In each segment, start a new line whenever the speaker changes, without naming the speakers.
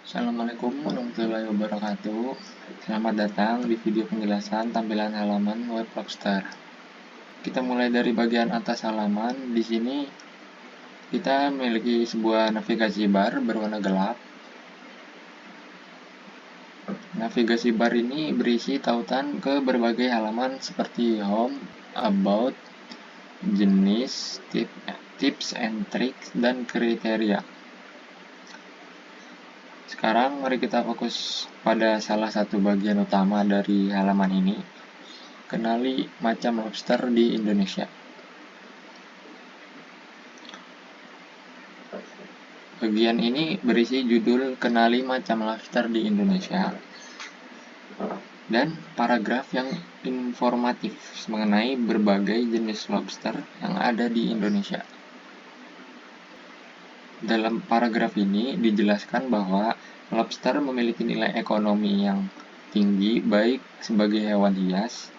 Assalamualaikum warahmatullahi wabarakatuh. Selamat datang di video penjelasan tampilan halaman web Lobster. Kita mulai dari bagian atas halaman. Di sini kita memiliki sebuah navigasi bar berwarna gelap. Navigasi bar ini berisi tautan ke berbagai halaman seperti home, about, jenis, tips and tricks, dan kriteria. Sekarang mari kita fokus pada salah satu bagian utama dari halaman ini. Kenali macam lobster di Indonesia. Bagian ini berisi judul Kenali macam lobster di Indonesia dan paragraf yang informatif mengenai berbagai jenis lobster yang ada di Indonesia. Dalam paragraf ini dijelaskan bahwa lobster memiliki nilai ekonomi yang tinggi baik sebagai hewan hias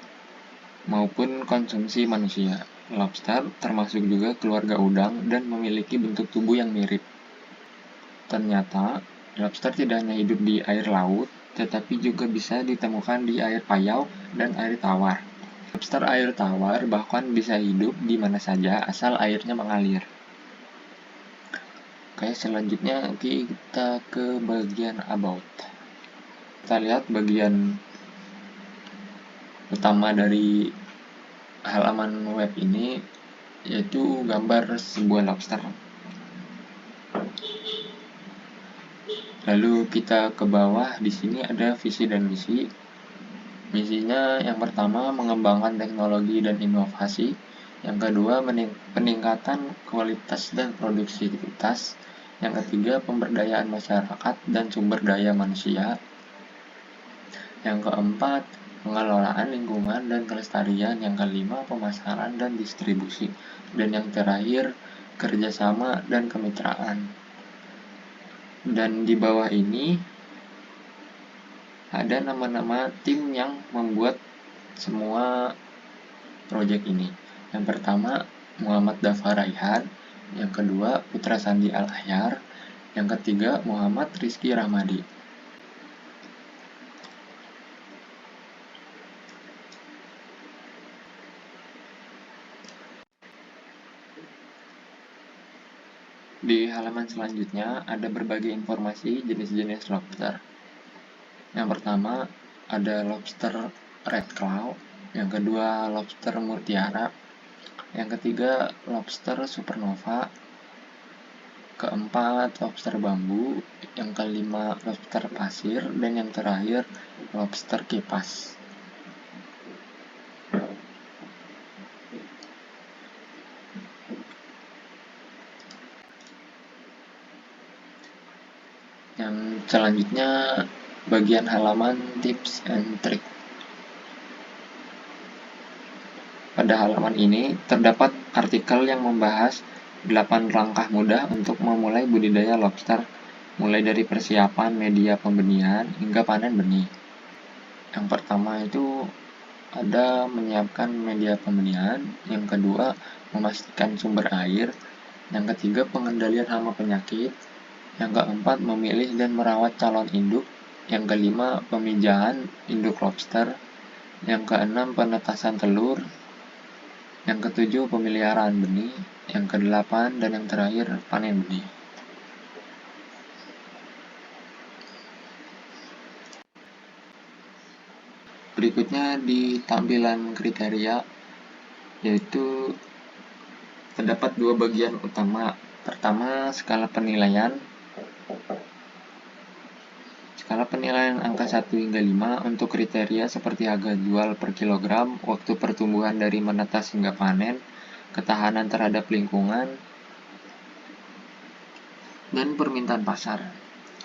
maupun konsumsi manusia. Lobster termasuk juga keluarga udang dan memiliki bentuk tubuh yang mirip. Ternyata, lobster tidak hanya hidup di air laut, tetapi juga bisa ditemukan di air payau dan air tawar. Lobster air tawar bahkan bisa hidup di mana saja asal airnya mengalir. Oke, selanjutnya kita ke bagian about. Kita lihat bagian utama dari halaman web ini, yaitu gambar sebuah lobster. Lalu kita ke bawah, di sini ada visi dan misi. Misinya yang pertama mengembangkan teknologi dan inovasi. Yang kedua peningkatan kualitas dan produktivitas. Yang ketiga pemberdayaan masyarakat dan sumber daya manusia. Yang keempat pengelolaan lingkungan dan kelestarian. Yang kelima pemasaran dan distribusi. Dan yang terakhir kerjasama dan kemitraan. Dan di bawah ini ada nama-nama tim yang membuat semua proyek ini. Yang pertama Muhammad Dafa Raihan, yang kedua Putra Sandi Al-Ahyar, yang ketiga Muhammad Rizky Rahmadi. Di halaman selanjutnya ada berbagai informasi jenis-jenis lobster. Yang pertama ada lobster red claw, yang kedua lobster mutiara, yang ketiga lobster supernova, keempat lobster bambu, yang kelima lobster pasir, dan yang terakhir lobster kipas. Yang selanjutnya bagian halaman tips and trick. Pada halaman ini terdapat artikel yang membahas 8 langkah mudah untuk memulai budidaya lobster, mulai dari persiapan media pembenihan hingga panen benih. Yang pertama itu ada menyiapkan media pembenihan, yang kedua memastikan sumber air, yang ketiga pengendalian hama penyakit, yang keempat memilih dan merawat calon induk, yang kelima pemijahan induk lobster, yang keenam penetasan telur, yang ketujuh pemeliharaan benih, yang kedelapan dan yang terakhir panen benih. Berikutnya di tampilan kriteria, yaitu terdapat dua bagian utama. Pertama, skala penilaian. Skala penilaian angka 1 hingga 5 untuk kriteria seperti harga jual per kilogram, waktu pertumbuhan dari menetas hingga panen, ketahanan terhadap lingkungan, dan permintaan pasar.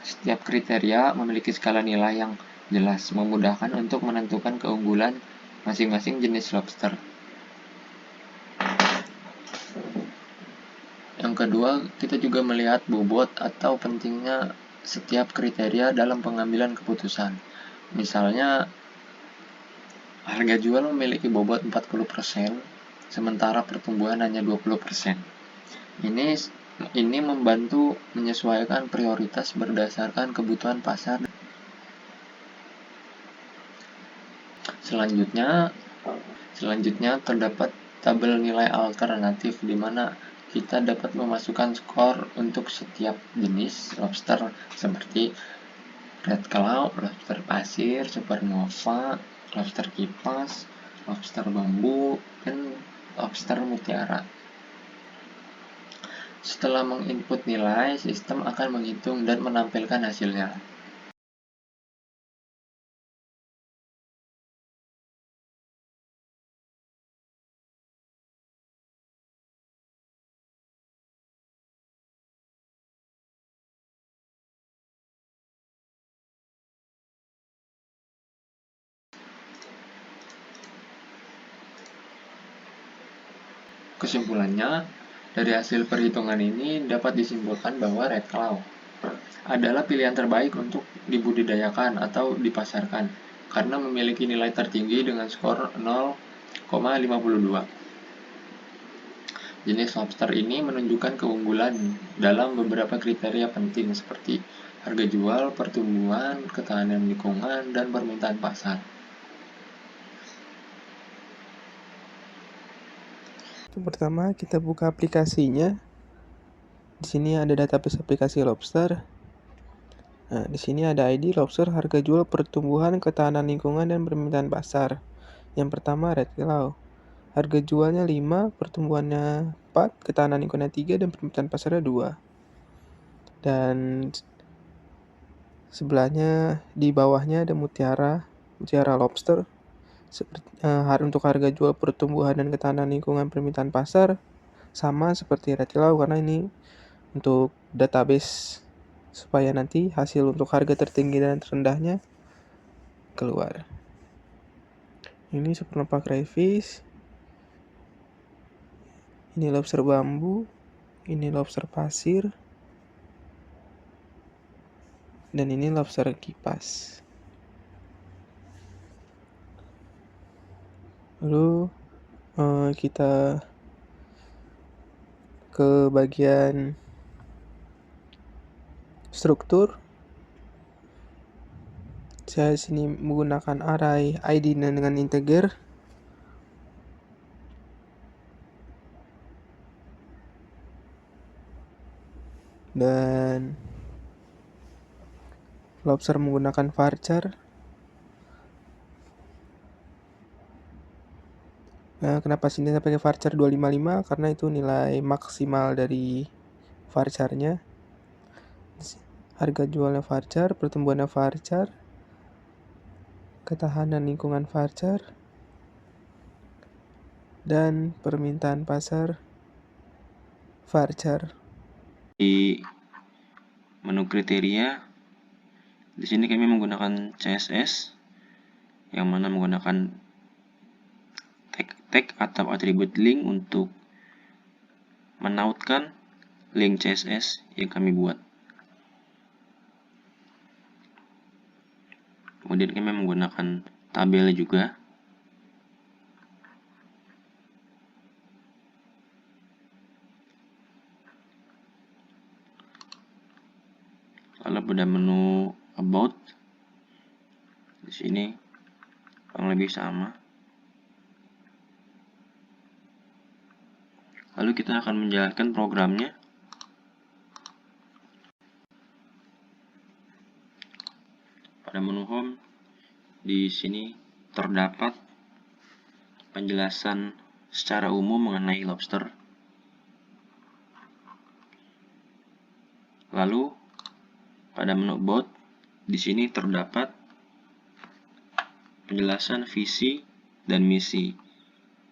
Setiap kriteria memiliki skala nilai yang jelas, memudahkan untuk menentukan keunggulan masing-masing jenis lobster. Yang kedua, kita juga melihat bobot atau pentingnya setiap kriteria dalam pengambilan keputusan. Misalnya, harga jual memiliki bobot 40%, sementara pertumbuhan hanya 20%. Ini Ini membantu menyesuaikan prioritas berdasarkan kebutuhan pasar. Selanjutnya terdapat tabel nilai alternatif di mana kita dapat memasukkan skor untuk setiap jenis lobster seperti red claw, lobster pasir, supernova, lobster kipas, lobster bambu, dan lobster mutiara. Setelah menginput nilai, sistem akan menghitung dan menampilkan hasilnya. Kesimpulannya, dari hasil perhitungan ini dapat disimpulkan bahwa red claw adalah pilihan terbaik untuk dibudidayakan atau dipasarkan karena memiliki nilai tertinggi dengan skor 0,52. Jenis lobster ini menunjukkan keunggulan dalam beberapa kriteria penting seperti harga jual, pertumbuhan, ketahanan lingkungan, dan permintaan pasar.
Pertama, kita buka aplikasinya. Di sini ada database aplikasi lobster. Nah, di sini ada ID lobster, harga jual, pertumbuhan, ketahanan lingkungan, dan permintaan pasar. Yang pertama red claw. Harga jualnya 5, pertumbuhannya 4, ketahanan lingkungannya 3, dan permintaan pasarnya 2. Dan sebelahnya di bawahnya ada mutiara lobster. Untuk harga jual, pertumbuhan, dan ketahanan lingkungan, permintaan pasar sama seperti red claw karena ini untuk database supaya nanti hasil untuk harga tertinggi dan terendahnya keluar. Ini supernova crayfish, ini lobster bambu, ini lobster pasir, dan ini lobster kipas. Lalu kita ke bagian struktur. Saya sini menggunakan array ID dengan integer. Dan lobster menggunakan varchar. Nah, kenapa sini saya pakai varchar 255? Karena itu nilai maksimal dari varcharnya. Harga jualnya varchar, pertumbuhannya varchar, ketahanan lingkungan varchar, dan permintaan pasar varchar.
Di menu kriteria, di sini kami menggunakan CSS yang mana menggunakan tag atau atribut link untuk menautkan link CSS yang kami buat. Kemudian kami menggunakan tabel juga. Lalu pada menu about, di sini kurang lebih sama. Lalu kita akan menjalankan programnya. Pada menu home, di sini terdapat penjelasan secara umum mengenai lobster. Lalu pada menu about, di sini terdapat penjelasan visi dan misi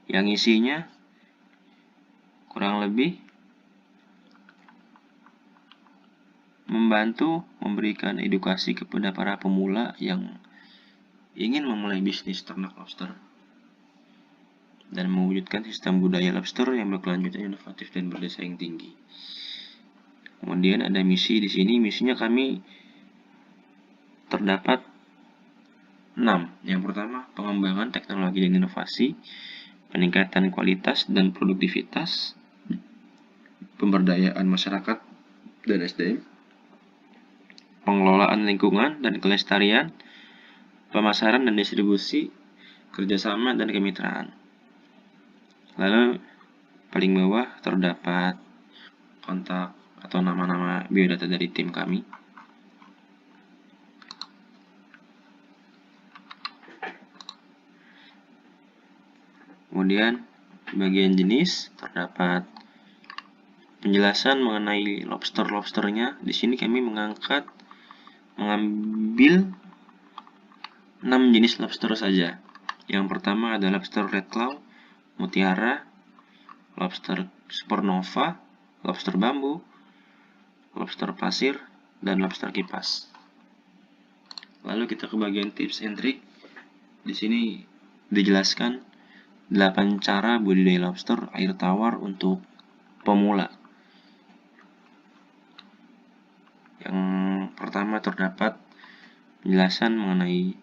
yang isinya kurang lebih membantu memberikan edukasi kepada para pemula yang ingin memulai bisnis ternak lobster dan mewujudkan sistem budaya lobster yang berkelanjutan, inovatif, dan bersaing tinggi. Kemudian ada misi di sini. Misinya kami terdapat 6. Yang pertama, pengembangan teknologi dan inovasi, peningkatan kualitas dan produktivitas, pemberdayaan masyarakat dan SDM, pengelolaan lingkungan dan kelestarian, pemasaran dan distribusi, kerjasama dan kemitraan. Lalu paling bawah terdapat kontak atau nama-nama biodata dari tim kami. Kemudian bagian jenis terdapat penjelasan mengenai lobsternya. Di sini kami mengambil 6 jenis lobster saja. Yang pertama adalah lobster red claw, mutiara, lobster supernova, lobster bambu, lobster pasir, dan lobster kipas. Lalu kita ke bagian tips and trick. Di sini dijelaskan 8 cara budidaya lobster air tawar untuk pemula. Yang pertama terdapat penjelasan mengenai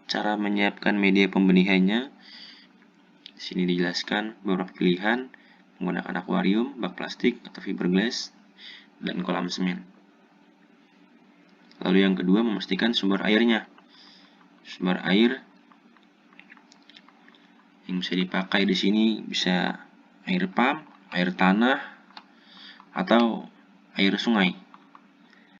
cara menyiapkan media pembenihannya. Di sini dijelaskan beberapa pilihan menggunakan akuarium, bak plastik atau fiberglass, dan kolam semen. Lalu yang kedua, memastikan sumber airnya. Sumber air yang bisa dipakai di sini bisa air pump, air tanah, atau air sungai.